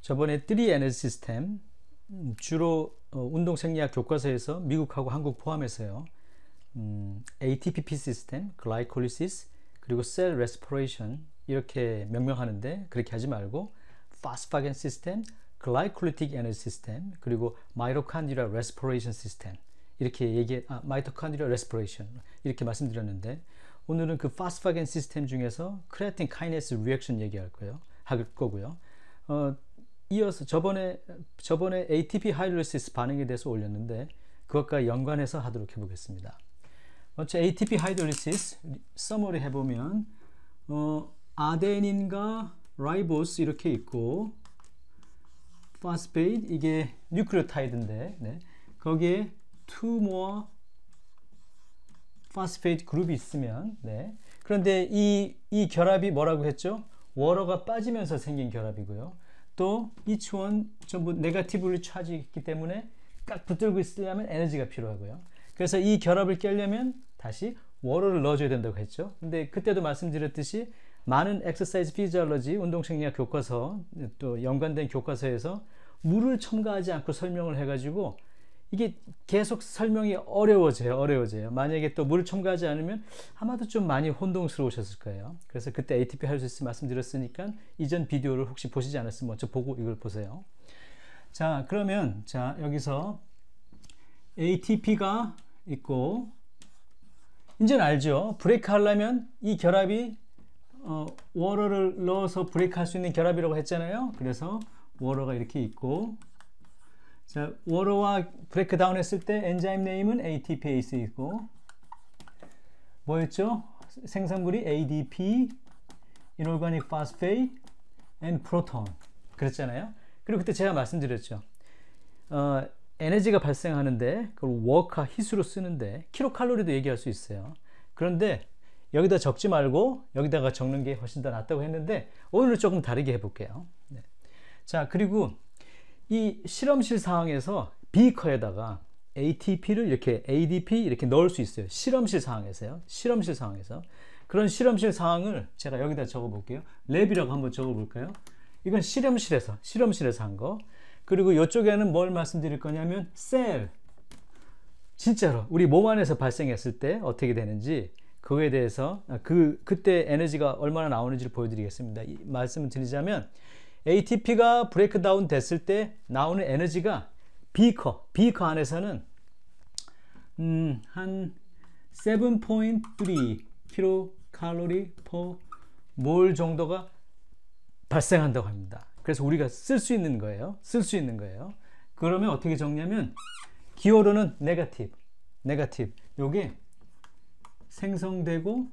저번에 3 에너지 시스템 주로 운동생리학 교과서에서 미국하고 한국 포함해서요. ATPP 시스템, 글라이콜리시스, 그리고 셀 레스피레이션 이렇게 명명하는데 그렇게 하지 말고 파스파겐 시스템, 글라이콜리틱 에너지 시스템, 그리고 마이토콘드리아 레스피레이션 시스템 이렇게 마이토콘드리아 레스피레이션 이렇게 말씀드렸는데 오늘은 그 파스파겐 시스템 중에서 크레아틴 카이네스 리액션 얘기할 거고요. 이어서 저번에 ATP 하이드롤리시스 반응에 대해서 올렸는데 그것과 연관해서 하도록 해보겠습니다. 먼저 ATP 하이드롤리시스 서머리 해보면 아데닌과 라이보스 이렇게 있고 파스페이드 이게 뉴클레오타이드인데 거기에 2 more 파스페이드 그룹이 있으면 그런데 이 결합이 뭐라고 했죠? 워터가 빠지면서 생긴 결합이고요. 또 each one 전부 네거티브리 차지 있기 때문에 딱 붙들고 있으려면 에너지가 필요하고요. 그래서 이 결합을 깨려면 다시 워터를 넣어줘야 된다고 했죠. 근데 그때도 말씀드렸듯이 많은 엑서사이즈 피지올로지 운동생리학 교과서 또 연관된 교과서에서 물을 첨가하지 않고 설명을 해가지고 이게 계속 설명이 어려워져요. 만약에 또 물을 첨가하지 않으면 아마도 좀 많이 혼동스러우셨을 거예요. 그래서 그때 ATP 하이드롤리시스 말씀드렸으니까 이전 비디오를 혹시 보시지 않았으면 먼저 보고 이걸 보세요. 자, 그러면 여기서 ATP가 있고 이제는 알죠. 브레이크 하려면 이 결합이 워터를 넣어서 브레이크 할 수 있는 결합이라고 했잖아요. 그래서 워터가 이렇게 있고 자, 워터와 브레이크 다운 했을 때 엔자임 네임은 ATPase 있고 뭐였죠? 생성물이 ADP, Inorganic Phosphate and Proton 그랬잖아요. 그리고 그때 제가 말씀드렸죠. 에너지가 발생하는데 그걸 워크와 히수로 쓰는데 킬로칼로리도 얘기할 수 있어요. 그런데 여기다 적지 말고 여기다가 적는 게 훨씬 더 낫다고 했는데 오늘은 조금 다르게 해볼게요. 자, 그리고 이 실험실 상황에서 비커에다가 ATP를 이렇게 ADP 이렇게 넣을 수 있어요. 실험실 상황에서요. 실험실 상황에서. 그런 실험실 상황을 제가 여기다 적어 볼게요. 랩이라고 한번 적어 볼까요? 이건 실험실에서 한 거. 그리고 이쪽에는 뭘 말씀드릴 거냐면 셀. 진짜로 우리 몸 안에서 발생했을 때 어떻게 되는지 그거에 대해서 그때 에너지가 얼마나 나오는지를 보여드리겠습니다. 말씀을 드리자면 ATP가 브레이크 다운 됐을 때 나오는 에너지가 비커 안에서는 한 7.3 킬로칼로리 per 몰 정도가 발생한다고 합니다. 그래서 우리가 쓸 수 있는 거예요. 그러면 어떻게 적냐면 기호로는 네거티브. 요게 생성되고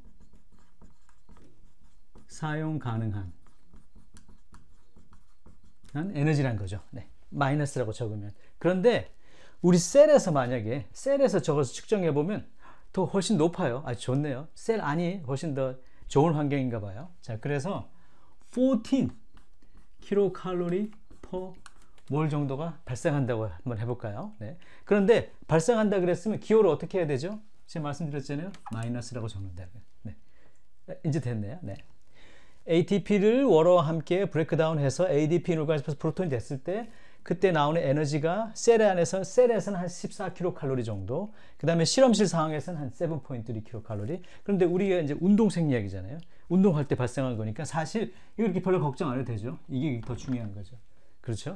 사용 가능한 에너지란 거죠. 마이너스라고 적으면. 그런데 우리 만약에 셀에서 적어서 측정해 보면 더 훨씬 높아요. 아주 좋네요. 셀 안이 훨씬 더 좋은 환경인가 봐요. 자, 그래서 14 킬로칼로리 per 몰 정도가 발생한다고 한번 해볼까요? 그런데 발생한다 그랬으면 기호를 어떻게 해야 되죠? 제가 말씀드렸잖아요. 마이너스라고 적는다. 이제 됐네요. ATP를 워터와 함께 브레이크 다운해서 ADP 이노가니스 프로톤이 됐을 때 그때 나오는 에너지가 셀에서는 한 14kcal 정도, 그 다음에 실험실 상황에서는 한 7.3kcal. 그런데 우리가 이제 운동생리학이잖아요. 운동할 때 발생한 거니까 사실 이거 이렇게 별로 걱정 안 해도 되죠. 이게 더 중요한 거죠. 그렇죠?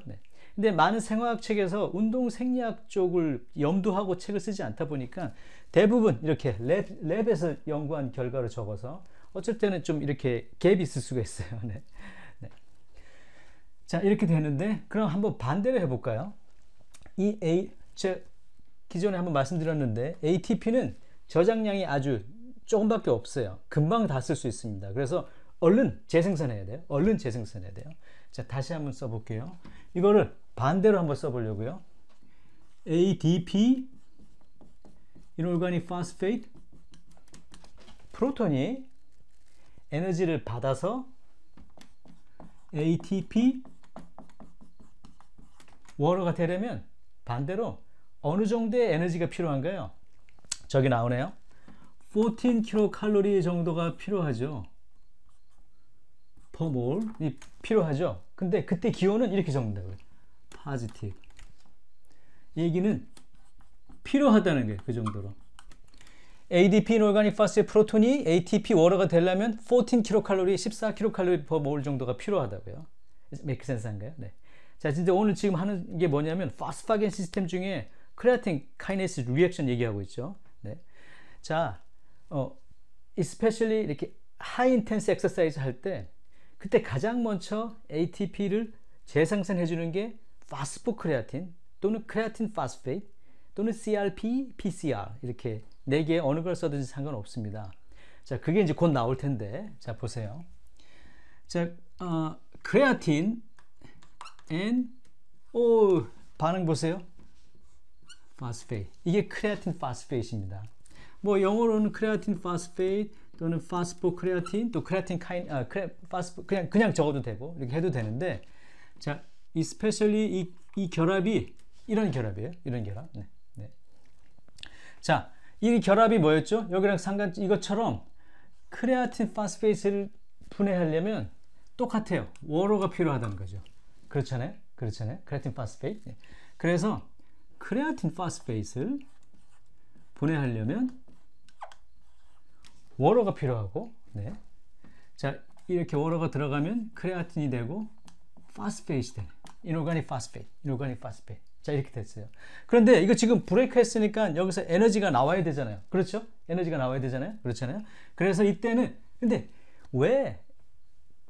근데 많은 생화학 책에서 운동생리학 쪽을 염두하고 책을 쓰지 않다 보니까 대부분 이렇게 랩에서 연구한 결과를 적어서 어쩔 때는 좀 이렇게 갭이 있을 수가 있어요. 자, 이렇게 되는데 그럼 한번 반대로 해볼까요? 제가 기존에 한번 말씀드렸는데 ATP는 저장량이 아주 조금밖에 없어요. 금방 다 쓸 수 있습니다. 그래서 얼른 재생산해야 돼요. 자, 다시 한번 써볼게요. 이거를 반대로 한번 써보려고요. ADP Inorganic Phosphate 프로톤이 에너지를 받아서 ATP 워터가 되려면 반대로 어느 정도의 에너지가 필요한가요? 저기 나오네요. 14 킬로칼로리 정도가 필요하죠. per mole이 필요하죠. 근데 그때 기호는 이렇게 적는다고요. positive. 이 얘기는 필요하다는 게 그 정도로. ADP inorganic fast의 프로톤이 ATP 워러가 되려면 14kcal, 14kcal per mole 정도가 필요하다고요. make sense 한가요? 네. 자, 진짜 오늘 지금 하는 게 뭐냐면 파스파겐 시스템 중에 크레아틴 카이네이스 리액션 얘기하고 있죠. 네. 자, especially 이렇게 high intense exercise 할 때 그때 가장 먼저 ATP를 재생산해 주는 게 파스포크레아틴 또는 크레아틴 파스페이트 또는 CRP, PCR 이렇게 네 개 어느 걸 써든지 상관없습니다. 자, 그게 이제 곧 나올 텐데, 자 보세요. 자, 크레아틴 and 반응 보세요. 파스페이트. 이게 크레아틴 파스페이트입니다. 뭐 영어로는 크레아틴 파스페이트 또는 파스포크레아틴 또 크레아틴 그냥 적어도 되고 이렇게 해도 되는데, 자, especially 이 결합이 이런 결합이에요. 이런 결합. 네. 네. 자, 이 결합이 뭐였죠? 여기랑 이것처럼 크레아틴 파스페이트를 분해하려면 똑같아요. 워러가 필요하다는 거죠. 그렇잖아요. 그렇잖아요. 크레아틴 파스페이트. 네. 그래서 크레아틴 파스페이트를 분해하려면 워러가 필요하고, 네. 자, 이렇게 워러가 들어가면 크레아틴이 되고 파스페이트 되네. 이노가닉 파스페이트. 자, 이렇게 됐어요. 그런데 이거 지금 브레이크 했으니까 여기서 에너지가 나와야 되잖아요. 그렇죠? 에너지가 나와야 되잖아요. 그렇잖아요. 그래서 이때는 근데 왜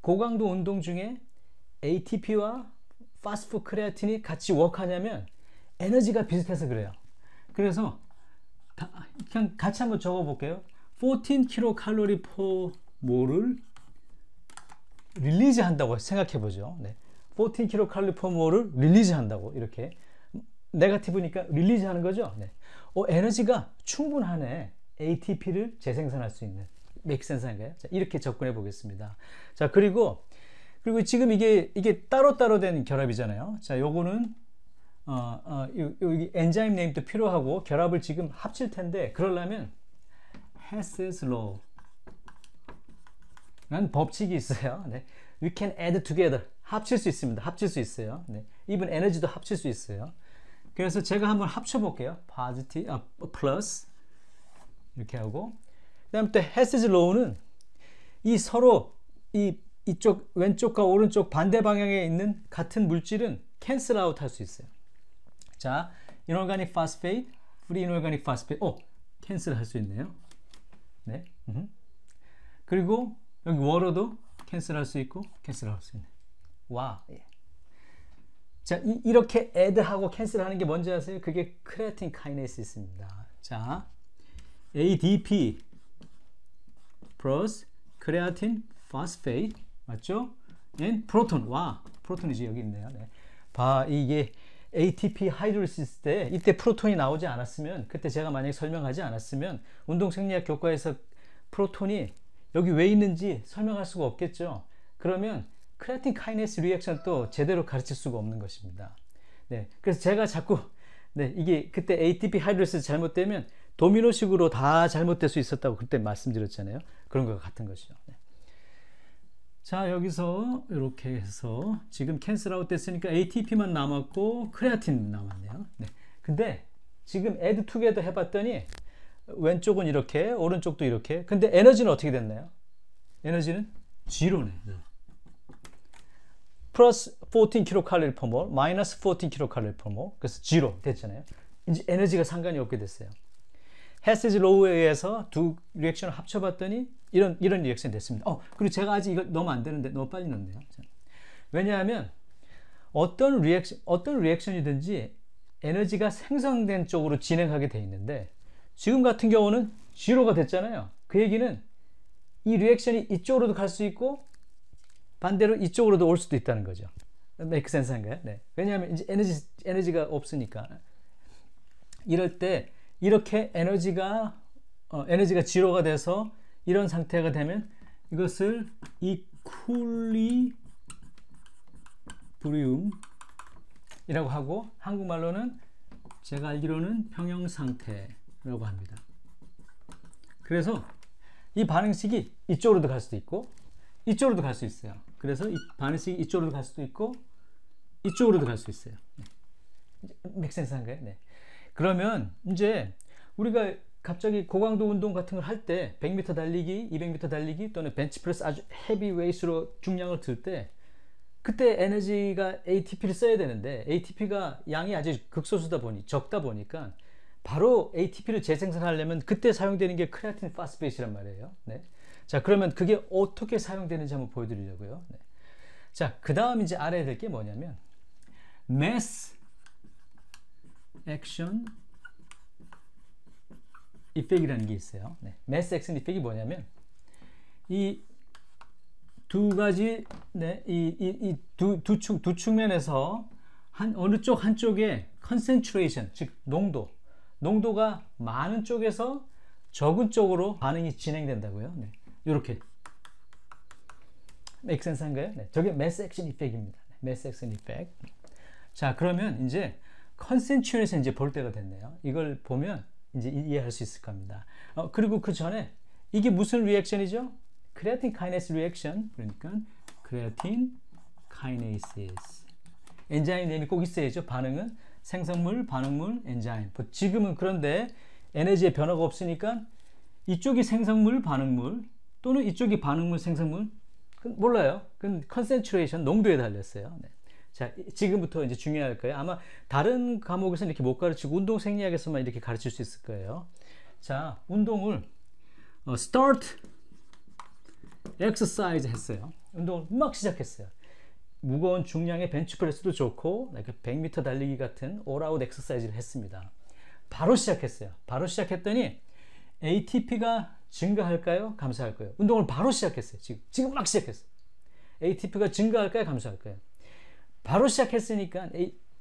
고강도 운동 중에 ATP와 파스포크레아틴이 같이 워크하냐면 에너지가 비슷해서 그래요. 그래서 그냥 같이 한번 적어 볼게요. 14kcal per mole을 릴리즈 한다고 생각해 보죠. 네. 14kcal per mole을 릴리즈 한다고, 이렇게 네거티브니까 릴리즈 하는 거죠. 네. 에너지가 충분하네. ATP를 재생산할 수 있는. make sense 한가요? 자, 이렇게 접근해 보겠습니다. 자, 그리고 지금 이게 따로따로 된 결합이잖아요. 자, 요거는 여기 엔자임 네임도 필요하고 결합을 지금 합칠 텐데, 그러려면 Hess's Law 라는 법칙이 있어요. 네. We can add together. 합칠 수 있습니다. 합칠 수 있어요. 네. even 에너지도 합칠 수 있어요. 그래서 제가 한번 합쳐 볼게요. 플러스 이렇게 하고, 그다음에 또 Hess's Law는 이 서로 이쪽 왼쪽과 오른쪽 반대 방향에 있는 같은 물질은 캔슬 아웃 할 수 있어요. 자, inorganic phosphate, free inorganic phosphate. 캔슬 할 수 있네요. 네. 그리고 여기 워러도 캔슬 할 수 있고 캔슬 할 수 있네. 와. 예. 자, 이렇게 add하고 캔슬하는 게 뭔지 아세요? 그게 크레아틴 카이네시스입니다. 자, ADP 플러스 크레아틴 파스페이트 맞죠? and 프로톤. 와, 프로톤이 이제 여기 있네요. 네. 이게 ATP 하이드로시스 때 이때 프로톤이 나오지 않았으면, 그때 제가 만약에 설명하지 않았으면 운동 생리학 교과에서 프로톤이 여기 왜 있는지 설명할 수가 없겠죠. 그러면 크레아틴 카이네스 리액션도 제대로 가르칠 수가 없는 것입니다. 네, 그래서 제가 자꾸 이게 그때 ATP 하이드로시스 잘못되면 도미노식으로 다 잘못될 수 있었다고 그때 말씀드렸잖아요. 그런 것 같은 것이죠. 네. 자, 여기서 이렇게 해서 지금 캔슬 아웃 됐으니까 ATP만 남았고 크레아틴 남았네요. 네. 근데 지금 add together 해봤더니 왼쪽은 이렇게, 오른쪽도 이렇게. 근데 에너지는 어떻게 됐나요? 에너지는 0네. 플러스 14kcal per mole, 마이너스 14kcal per mole. 그래서 0 됐잖아요. 이제 에너지가 상관이 없게 됐어요. Hess's Law에 의해서 두 리액션을 합쳐봤더니 이런 리액션이 됐습니다. 그리고 제가 아직 이걸 넣으면 안 되는데 너무 빨리 넣네요. 왜냐하면 어떤 리액션이든지 에너지가 생성된 쪽으로 진행하게 돼 있는데, 지금 같은 경우는 0가 됐잖아요. 그 얘기는 이 리액션이 이쪽으로도 갈 수 있고 반대로 이쪽으로도 올 수도 있다는 거죠. make sense 한가요? 네. 왜냐하면 이제 에너지가 없으니까. 이럴 때 이렇게 에너지가 0가 돼서 이런 상태가 되면 이것을 이퀄리브리움이라고 하고, 한국말로는 제가 알기로는 평형 상태라고 합니다. 그래서 이 반응식이 이쪽으로도 갈 수도 있고 이쪽으로도 갈 수 있어요. 그래서 이 반응식이 이쪽으로도 갈 수도 있고 이쪽으로도 갈 수 있어요. 맥센스한가요? 네. 그러면 이제 우리가 갑자기 고강도 운동 같은 걸 할 때 100m 달리기, 200m 달리기 또는 벤치프레스 아주 헤비 웨이트로 중량을 들 때 그때 에너지가 ATP를 써야 되는데 ATP가 양이 아주 극소수다 보니 적다 보니까 바로 ATP를 재생산하려면 그때 사용되는 게 크레아틴 파스페이트란 말이에요. 네. 자, 그러면 그게 어떻게 사용되는지 한번 보여드리려고요. 네. 자, 그 다음 이제 알아야 될 게 뭐냐면 mass action effect이라는 게 있어요. 네. mass action effect이 뭐냐면 이 두 가지, 네, 두 측면에서 어느 쪽 한쪽에 concentration, 즉 농도가 많은 쪽에서 적은 쪽으로 반응이 진행된다고요. 네. 이렇게 make sense 한가요? 네. 저게 mass action effect입니다. mass action effect. 자, 그러면 이제 concentration 이제 볼 때가 됐네요. 이걸 보면 이제 이해할 수 있을 겁니다. 그리고 그 전에 이게 무슨 리액션이죠? 크레아틴 카이네이스 리액션. 그러니까 크레아틴 카이네이시스. 엔자임 네임이 꼭 있어야죠. 반응은 생성물, 반응물, 엔자임. 지금은 그런데 에너지의 변화가 없으니까 이쪽이 생성물, 반응물 또는 이쪽이 반응물, 생성물 몰라요. 그건 컨센트레이션, 농도에 달렸어요. 네. 자, 지금부터 이제 중요할 거예요. 아마 다른 과목에서는 이렇게 못 가르치고 운동 생리학에서만 이렇게 가르칠 수 있을 거예요. 자, 운동을 start exercise 했어요. 운동을 막 시작했어요. 무거운 중량의 벤치프레스도 좋고 100m 달리기 같은 올아웃 엑서사이즈를 했습니다. 바로 시작했어요. 바로 시작했더니 ATP가 증가할까요? 감소할까요? 운동을 바로 시작했어요. 지금 막 시작했어요. ATP가 증가할까요? 감소할까요? 바로 시작했으니까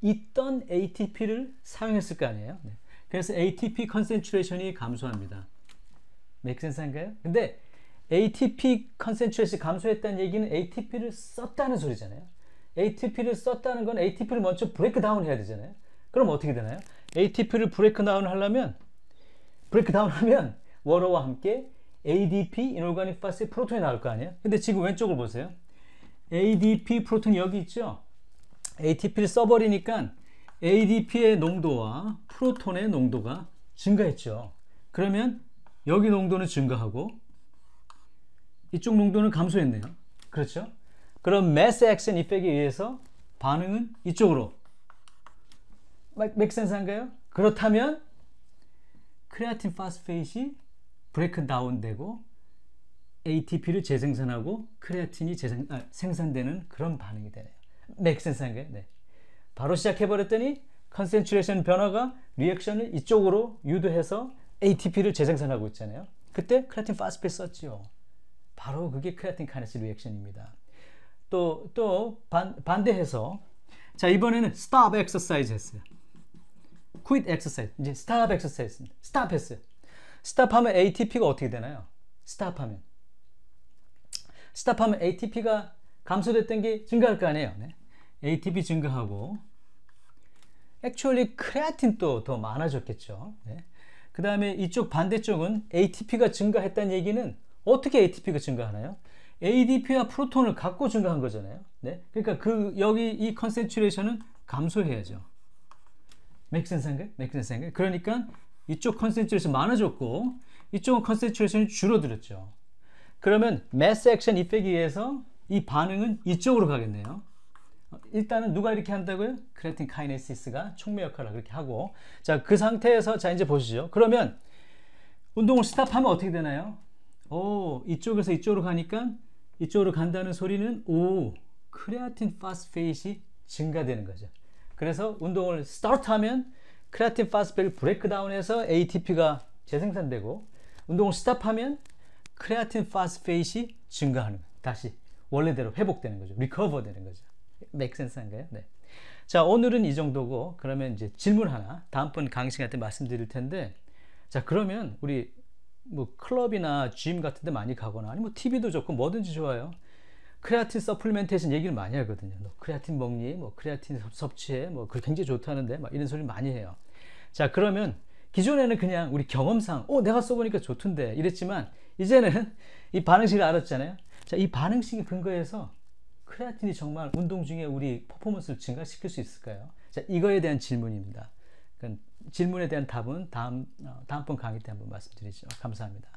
있던 ATP를 사용했을 거 아니에요. 네. 그래서 ATP 컨센트레이션이 감소합니다. make sense인가요? 근데 ATP 컨센트레이션이 감소했다는 얘기는 ATP를 썼다는 소리잖아요. ATP를 썼다는 건 ATP를 먼저 브레이크 다운 해야 되잖아요. 그럼 어떻게 되나요? ATP를 브레이크 다운 하면 워터와 함께 ADP, 이놀가닉 파스의 프로톤이 나올 거 아니에요? 근데 지금 왼쪽을 보세요. ADP 프로톤이 여기 있죠? ATP를 써버리니까 ADP의 농도와 프로톤의 농도가 증가했죠. 그러면 여기 농도는 증가하고 이쪽 농도는 감소했네요. 그렇죠? 그럼 mass action effect에 의해서 반응은 이쪽으로 make sense 한가요? 그렇다면 크레아틴 파스페이트이 브레이크 다운 되고 ATP를 재생산하고 크레아틴이 생산되는 그런 반응이 되네요. make sense 한가요? 네. 바로 시작해버렸더니 컨센트레이션 변화가 리액션을 이쪽으로 유도해서 ATP를 재생산하고 있잖아요. 그때 크레아틴 파스페이트 썼죠. 바로 그게 크레아틴 카이네이스 리액션입니다. 또 반대해서 자, 이번에는 stop exercise 했어요. quit exercise. 이제 stop exercise. stop 했어요. stop 하면 ATP가 어떻게 되나요? stop 하면 ATP가 감소됐던 게 증가할 거 아니에요. 네. ATP 증가하고 actually 크레아틴도 더 많아졌겠죠. 네. 그 다음에 이쪽 반대쪽은 ATP가 증가했다는 얘기는 어떻게 ATP가 증가하나요? ADP와 프로톤을 갖고 증가한 거잖아요. 네? 그러니까 여기 이 컨센트레이션은 감소해야죠. make sense인가요? make sense인가요? 그러니까 이쪽 컨센트레이션 많아졌고 이쪽은 컨센트레이션이 줄어들었죠. 그러면 mass action effect에 의해서 이 반응은 이쪽으로 가겠네요. 일단은 누가 이렇게 한다고요? 크레아틴 카이네시스가 촉매 역할을 그렇게 하고, 자, 그 상태에서 자 이제 보시죠. 그러면 운동을 스탑하면 어떻게 되나요? 이쪽에서 이쪽으로 가니까 이쪽으로 간다는 소리는 크레아틴 파스페이트이 증가되는 거죠. 그래서 운동을 스타트하면 크레아틴 파스페이트를 브레이크 다운해서 ATP가 재생산되고 운동을 스탑하면 크레아틴 파스페이트이 증가하는 거예요. 다시 원래대로 회복되는 거죠. 리커버 되는 거죠. make sense 한가요? 네. 자, 오늘은 이 정도고, 그러면 이제 질문 하나 다음번 강의시간 때 말씀드릴 텐데, 자, 그러면 우리 뭐 클럽이나 짐 같은 데 많이 가거나 아니면 뭐 TV도 좋고 뭐든지 좋아요. 크레아틴 서플리멘테이션 얘기를 많이 하거든요. 너 크레아틴 먹니? 뭐 크레아틴 섭취해? 뭐 그게 굉장히 좋다는데 막 이런 소리 많이 해요. 자, 그러면 기존에는 그냥 우리 경험상 내가 써보니까 좋던데 이랬지만 이제는 이 반응식을 알았잖아요. 자, 이 반응식의 근거에서 크레아틴이 정말 운동 중에 우리 퍼포먼스를 증가시킬 수 있을까요? 자, 이거에 대한 질문입니다. 질문에 대한 답은 다음번 강의 때 한번 말씀드리죠. 감사합니다.